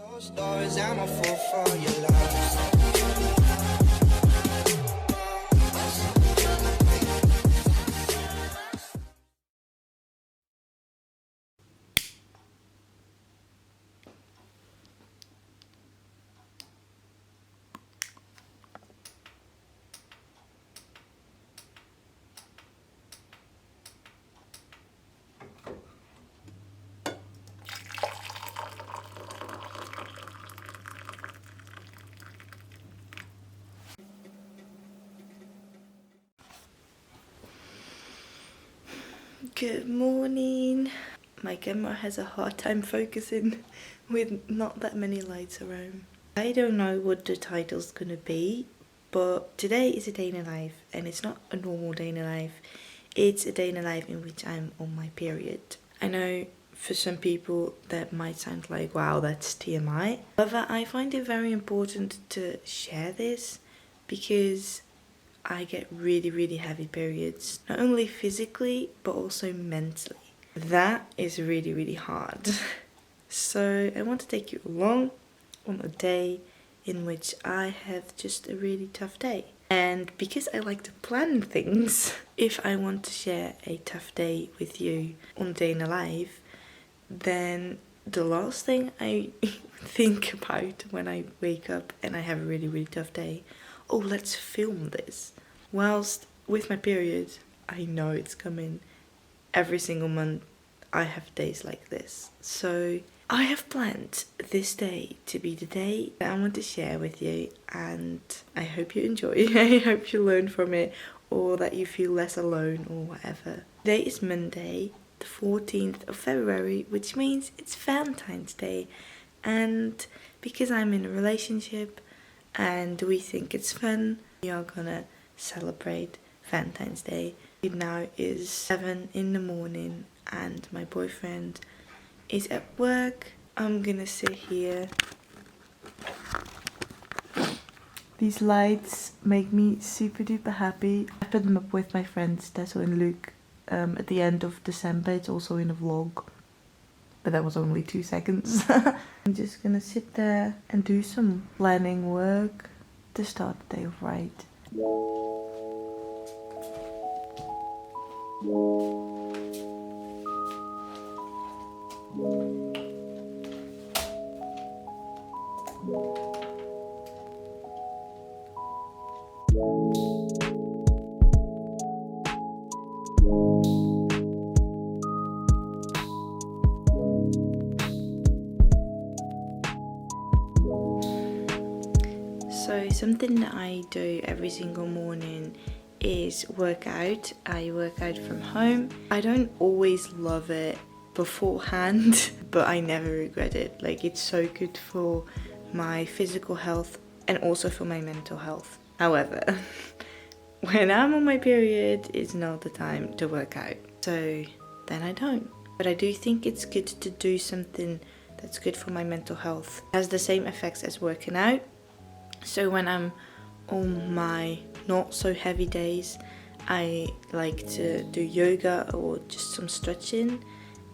Stories, I'm a fool for your love. Good morning. My camera has a hard time focusing with not that many lights around. I don't know what the title's gonna be, but today is a day in a life, and it's not a normal day in a life. It's a day in a life in which I'm on my period. I know for some people that might sound like, wow, that's TMI. However, I find it very important to share this because I get really heavy periods, not only physically but also mentally. That is really hard. So I want to take you along on a day in which I have just a really tough day. And because I like to plan things, if I want to share a tough day with you on Day in a Life, then the last thing I think about when I wake up and I have a really tough day, oh, let's film this. Whilst with my period, I know it's coming. Every single month I have days like this. So I have planned this day to be the day that I want to share with you, and I hope you enjoy. I hope you learn from it, or that you feel less alone or whatever. Today is Monday, the 14th of February, which means it's Valentine's Day. And because I'm in a relationship and we think it's fun, we are gonna celebrate Valentine's Day. It now is 7 in the morning and my boyfriend is at work. I'm gonna sit here. These lights make me super duper happy. I put them up with my friends Tessa and Luke at the end of December. It's also in a vlog, but that was only 2 seconds. I'm just gonna sit there and do some planning work to start the day off right. So something that I do every single morning is work out. I work out from home. I don't always love it beforehand, but I never regret it. Like, it's so good for my physical health and also for my mental health. However, when I'm on my period, it's not the time to work out. So then I don't. But I do think it's good to do something that's good for my mental health. It has the same effects as working out. So when I'm on my not so heavy days, I like to do yoga or just some stretching.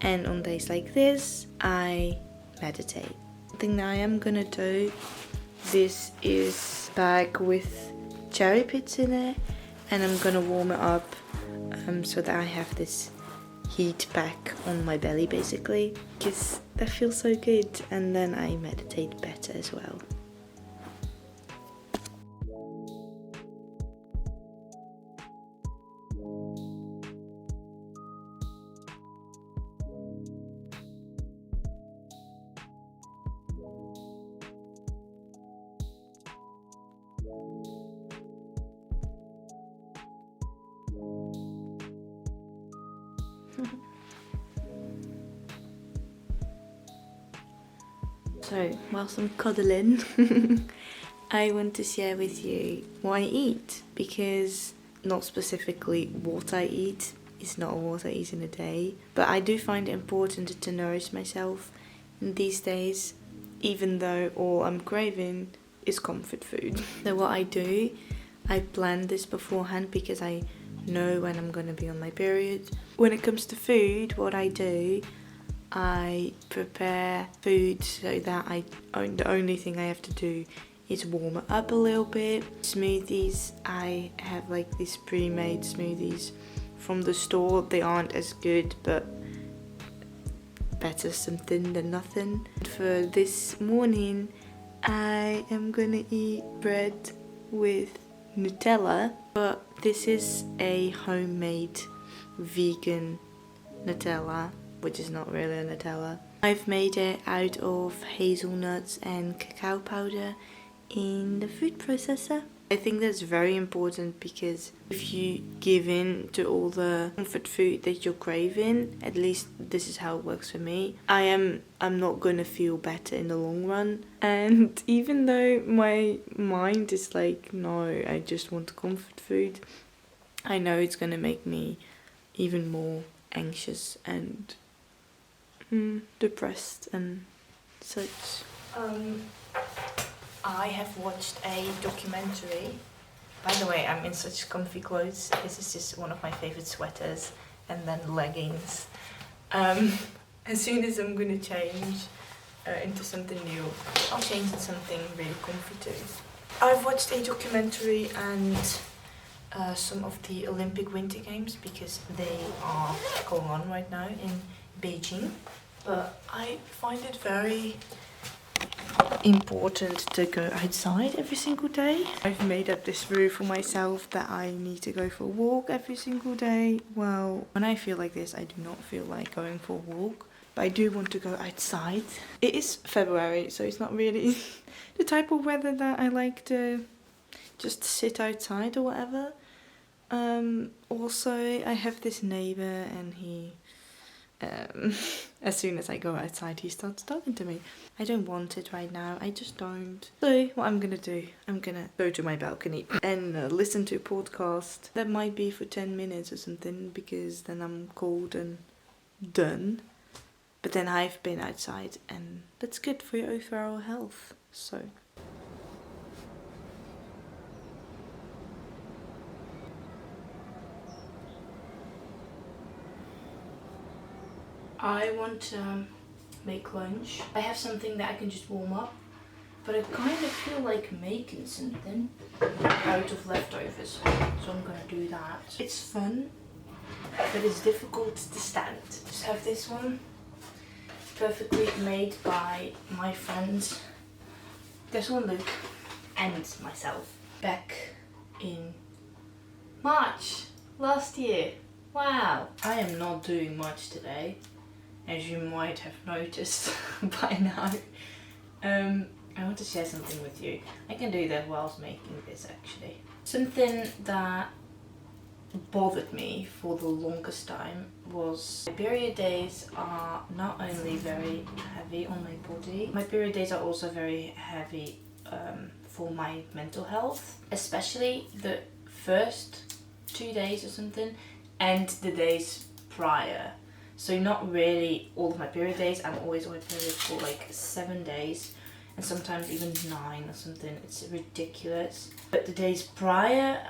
And on days like this, I meditate. Something that I am gonna do, this is a bag with cherry pits in it, and I'm gonna warm it up so that I have this heat back on my belly basically, because that feels so good, and then I meditate better as well. So, whilst I'm cuddling, I want to share with you what I eat, because not specifically what I eat is not what I eat in a day, but I do find it important to nourish myself in these days, even though all I'm craving is comfort food. So what I do, I plan this beforehand because I know when I'm gonna be on my period. When it comes to food, what I do, I prepare food so that the only thing I have to do is warm it up a little bit. Smoothies, I have like these pre-made smoothies from the store. They aren't as good, but better something than nothing. For this morning, I am gonna eat bread with Nutella, but this is a homemade vegan Nutella, which is not really a Nutella. I've made it out of hazelnuts and cacao powder in the food processor. I think that's very important because if you give in to all the comfort food that you're craving, at least this is how it works for me, I'm not gonna feel better in the long run. And even though my mind is like, no, I just want comfort food, I know it's gonna make me even more anxious and depressed and such. I have watched a documentary. By the way, I'm in such comfy clothes. This is just one of my favorite sweaters, and then leggings. As soon as I'm gonna change into something new, I'll change into something really comfy too. I've watched a documentary and some of the Olympic Winter Games because they are going on right now in Beijing. But I find it very important to go outside every single day. I've made up this rule for myself that I need to go for a walk every single day. Well, when I feel like this, I do not feel like going for a walk, but I do want to go outside. It is February, so it's not really the type of weather that I like to just sit outside or whatever. Also, I have this neighbor and he as soon as I go outside, he starts talking to me. I don't want it right now. I just don't. So what I'm gonna do, I'm gonna go to my balcony and listen to a podcast. That might be for 10 minutes or something because then I'm cold and done. But then I've been outside and that's good for your overall health. So. I want to make lunch. I have something that I can just warm up, but I kind of feel like making something out of leftovers, so I'm gonna do that. It's fun, but it's difficult to stand. Just have this one, perfectly made by my friends. This one, Luke, and myself, back in March last year. Wow, I am not doing much today, as you might have noticed by now. I want to share something with you. I can do that whilst making this actually. Something that bothered me for the longest time was my period days are not only very heavy on my body, my period days are also very heavy for my mental health, especially the first 2 days or something and the days prior. So not really all of my period days. I'm always on my period for like 7 days and sometimes even 9 or something. It's ridiculous. But the days prior,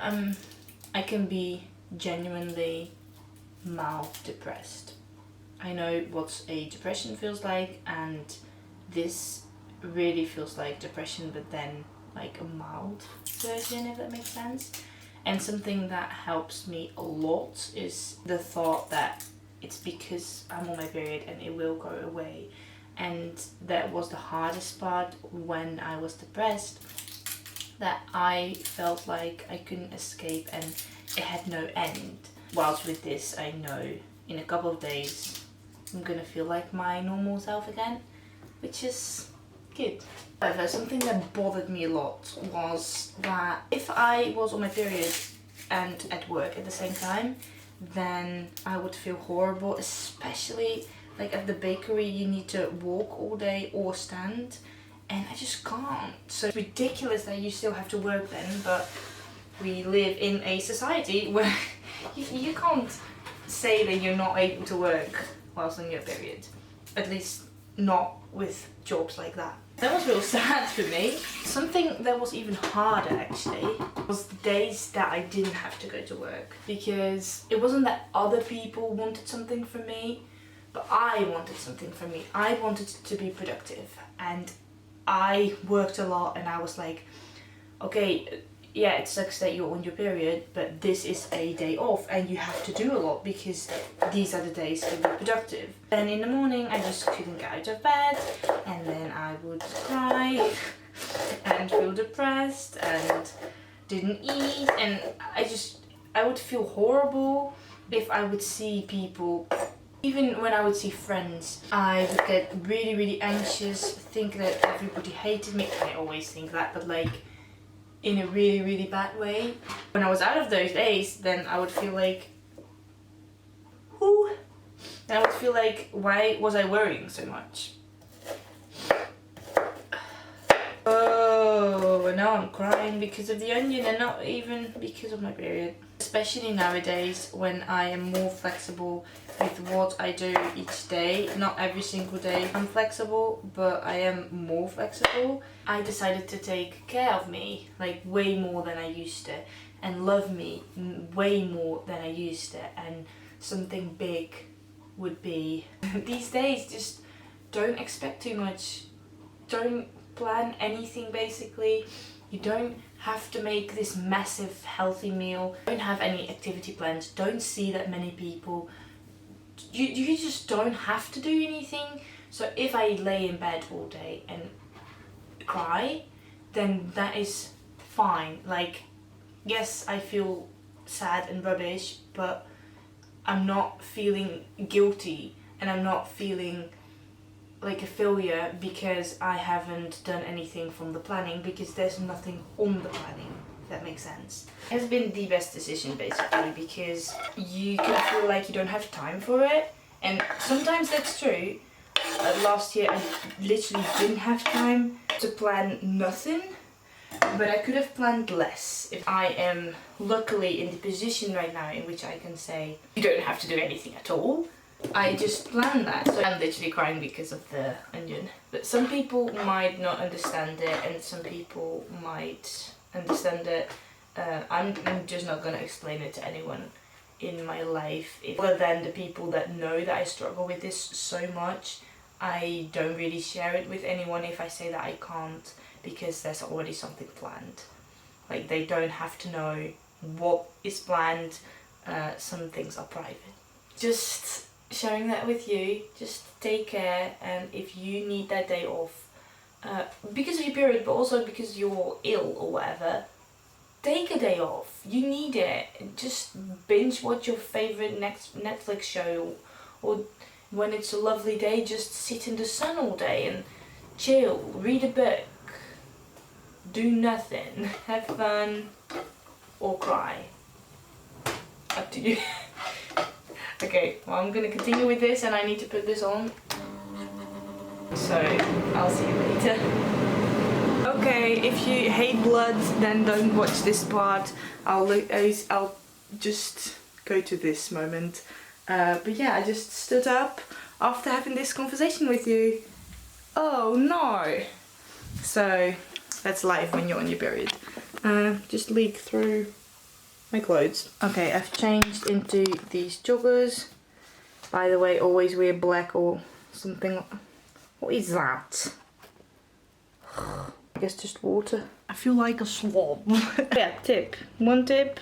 I can be genuinely mild depressed. I know what a depression feels like, and this really feels like depression, but then like a mild version, if that makes sense. And something that helps me a lot is the thought that it's because I'm on my period and it will go away. And that was the hardest part when I was depressed, that I felt like I couldn't escape and it had no end. Whilst with this, I know in a couple of days I'm gonna feel like my normal self again, which is good. However, something that bothered me a lot was that if I was on my period and at work at the same time, then I would feel horrible, especially like at the bakery you need to walk all day or stand, and I just can't. So it's ridiculous that you still have to work then, but we live in a society where you can't say that you're not able to work whilst on your period. At least not with jobs like that. That was real sad for me. Something that was even harder actually was the days that I didn't have to go to work, because it wasn't that other people wanted something from me, but I wanted something from me. I wanted to be productive, and I worked a lot, and I was like, okay, yeah, it sucks that you're on your period, but this is a day off and you have to do a lot because these are the days to be productive. Then in the morning I just couldn't get out of bed, and then I would cry and feel depressed and didn't eat, and I would feel horrible if I would see people. Even when I would see friends, I would get really, really anxious, think that everybody hated me. I always think that, but like in a really, really bad way. When I was out of those days, then I would feel like, whoo, and I would feel like, why was I worrying so much? Oh, now I'm crying because of the onion and not even because of my period. Especially nowadays when I am more flexible with what I do each day. Not every single day I'm flexible, but I am more flexible. I decided to take care of me like way more than I used to, and love me way more than I used to, and something big would be these days just don't expect too much. Don't plan anything basically. You don't have to make this massive healthy meal. Don't have any activity plans. Don't see that many people. You just don't have to do anything. So if I lay in bed all day and cry, then that is fine. Like, yes, I feel sad and rubbish, but I'm not feeling guilty and I'm not feeling like a failure because I haven't done anything from the planning, because there's nothing on the planning, if that makes sense. It has been the best decision basically, because you can feel like you don't have time for it, and sometimes that's true. Last year I literally didn't have time to plan nothing, but I could have planned less. If I am luckily in the position right now in which I can say you don't have to do anything at all, I just planned that. So I'm literally crying because of the onion. But some people might not understand it, and some people might understand it. I'm just not gonna explain it to anyone in my life, other than the people that know that I struggle with this so much. I don't really share it with anyone if I say that I can't, because there's already something planned. Like, they don't have to know what is planned. Some things are private. Just sharing that with you. Just take care, and if you need that day off because of your period, but also because you're ill or whatever, take a day off. You need it. Just binge watch your favorite next Netflix show, or when it's a lovely day, just sit in the sun all day and chill, read a book, do nothing, have fun, or cry. Up to you. Okay, well, I'm gonna continue with this, and I need to put this on. So, I'll see you later. Okay, if you hate blood, then don't watch this part. I'll just go to this moment. But yeah, I just stood up after having this conversation with you. Oh no! So, that's life when you're on your period. Just leak through my clothes. Okay, I've changed into these joggers. By the way, always wear black or something. What is that? I guess just water. I feel like a slob. Yeah, tip. One tip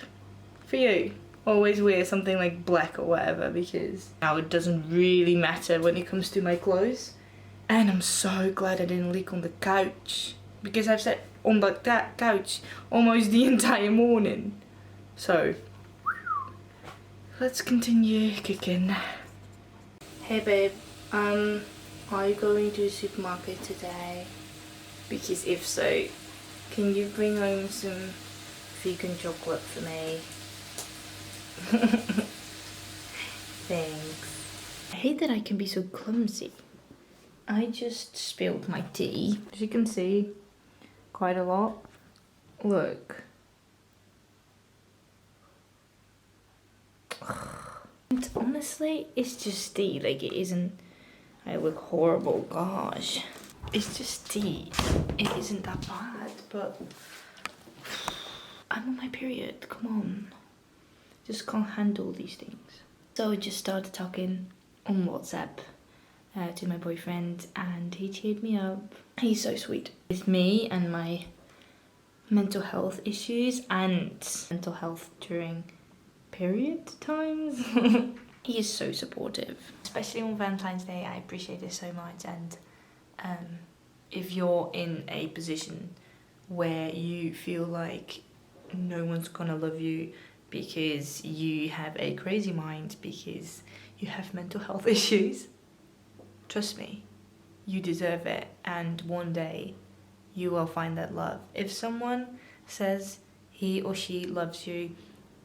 for you. Always wear something like black or whatever, because now it doesn't really matter when it comes to my clothes. And I'm so glad I didn't leak on the couch, because I've sat on that couch almost the entire morning. So, let's continue cooking. Hey babe, are you going to the supermarket today? Because if so, can you bring home some vegan chocolate for me? Thanks. I hate that I can be so clumsy. I just spilled my tea. As you can see, quite a lot. Look. And honestly, it's just tea. Like, it isn't. I look horrible, gosh. It's just tea. It isn't that bad, but I'm on my period. Come on. Just can't handle these things. So I just started talking on WhatsApp to my boyfriend, and he cheered me up. He's so sweet. With me and my mental health issues and mental health during period times. He is so supportive, especially on Valentine's Day. I appreciate it so much. And if you're in a position where you feel like no one's gonna love you because you have a crazy mind, because you have mental health issues, trust me, you deserve it, and one day you will find that love. If someone says he or she loves you,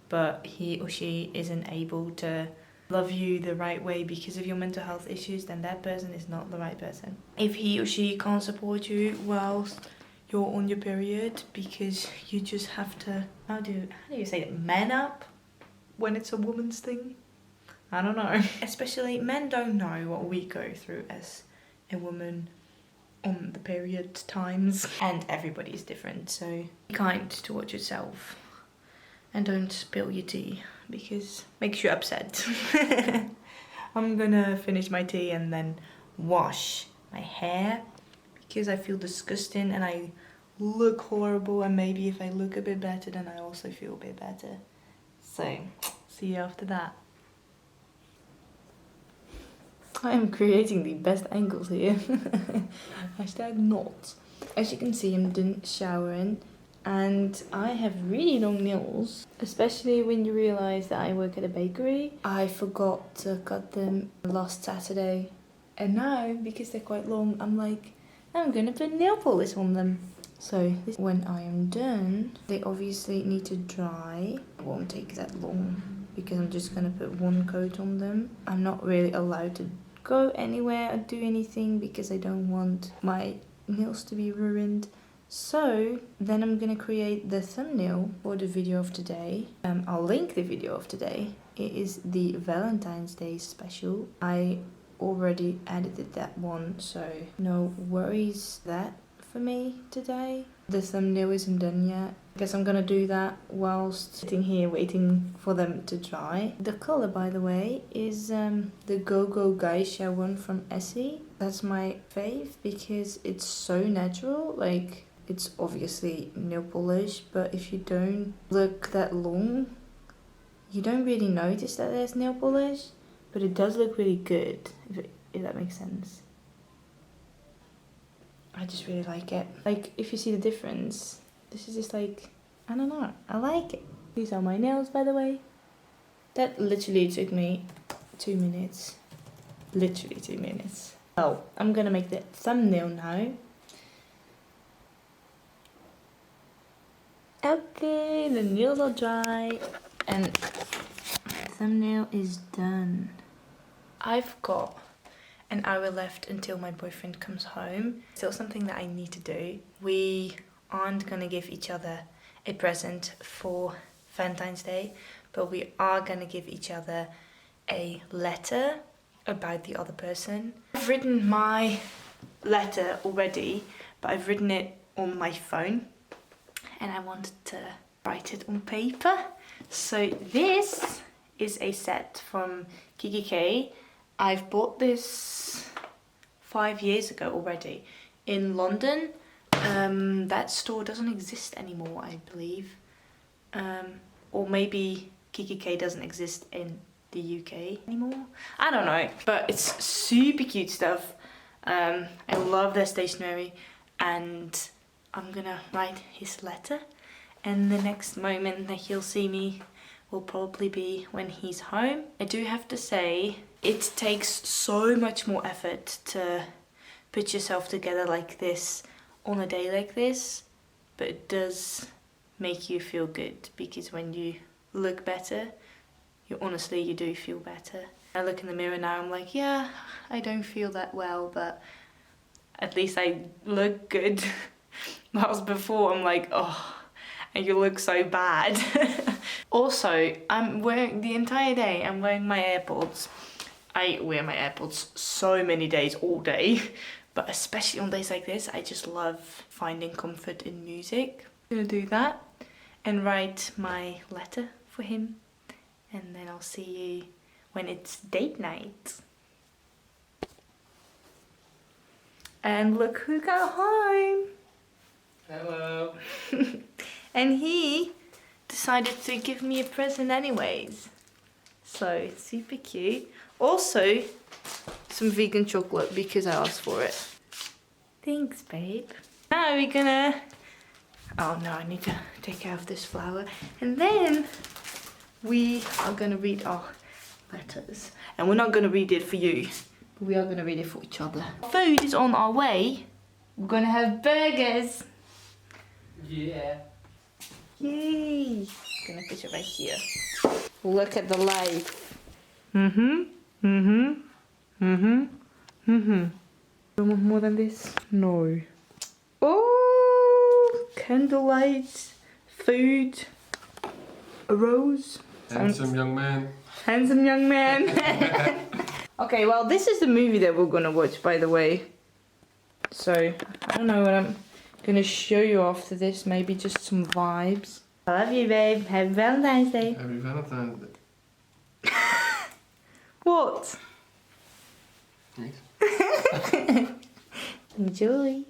but he or she isn't able to love you the right way because of your mental health issues, then that person is not the right person. If he or she can't support you whilst you're on your period because you just have to, how do you say it, man up when it's a woman's thing? I don't know. Especially men don't know what we go through as a woman on the period times, and everybody's different, so be kind towards yourself and don't spill your tea because it makes you upset. I'm gonna finish my tea and then wash my hair because I feel disgusting and I look horrible, and maybe if I look a bit better then I also feel a bit better. So see you after that. I am creating the best angles here. Hashtag not. As you can see, I'm done showering and I have really long nails, especially when you realise that I work at a bakery. I forgot to cut them last Saturday, and now because they're quite long, I'm like, I'm gonna put nail polish on them. So when I am done, they obviously need to dry. It won't take that long because I'm just gonna put one coat on them. I'm not really allowed to go anywhere or do anything because I don't want my nails to be ruined. So then I'm gonna create the thumbnail for the video of today. I'll link the video of today. It is the Valentine's Day special. I already edited that one, so no worries that for me today. The thumbnail isn't done yet. I guess I'm gonna do that whilst sitting here waiting for them to dry. The colour, by the way, is the Go Go Geisha one from Essie. That's my fave because it's so natural. Like, it's obviously nail polish, but if you don't look that long, you don't really notice that there's nail polish, but it does look really good, if that makes sense. I just really like it. Like, if you see the difference, this is just like, I don't know, I like it. These are my nails, by the way. That literally took me 2 minutes. Literally 2 minutes. Oh, I'm gonna make the thumbnail now. Okay, the nails are dry and the thumbnail is done. I've got an hour left until my boyfriend comes home. Still something that I need to do. We aren't gonna give each other a present for Valentine's Day, but we are gonna give each other a letter about the other person. I've written my letter already, but I've written it on my phone and I wanted to write it on paper. So this is a set from Kiki. I've bought this 5 years ago already in London. That store doesn't exist anymore, I believe. Or maybe Kiki doesn't exist in the UK anymore. I don't know, but it's super cute stuff. I love their stationery, and I'm gonna write his letter, and the next moment that he'll see me will probably be when he's home. I do have to say, it takes so much more effort to put yourself together like this on a day like this, but it does make you feel good, because when you look better, you do feel better. I look in the mirror now, I'm like, yeah, I don't feel that well, but at least I look good. Whilst before I'm like, oh, and you look so bad. Also, I'm wearing, the entire day, I'm wearing my AirPods. I wear my AirPods so many days, all day, but especially on days like this, I just love finding comfort in music. I'm gonna do that and write my letter for him, and then I'll see you when it's date night. And look who got home. Hello. And he decided to give me a present anyways. So it's super cute. Also, some vegan chocolate because I asked for it. Thanks, babe. Now we're gonna... Oh no, I need to take out this flower. And then we are gonna read our letters. And we're not gonna read it for you. But we are gonna read it for each other. Food is on our way. We're gonna have burgers. Yeah. Yay. Gonna put it right here. Look at the light. Do you want more than this? No. Oh, candlelight, food, a rose. Handsome young man. Handsome young man. Okay, well, this is the movie that we're gonna watch, by the way. So, I don't know what I'm gonna show you after this. Maybe just some vibes. I love you, babe. Happy Valentine's Day. Happy Valentine's Day. What? Thanks. Enjoy.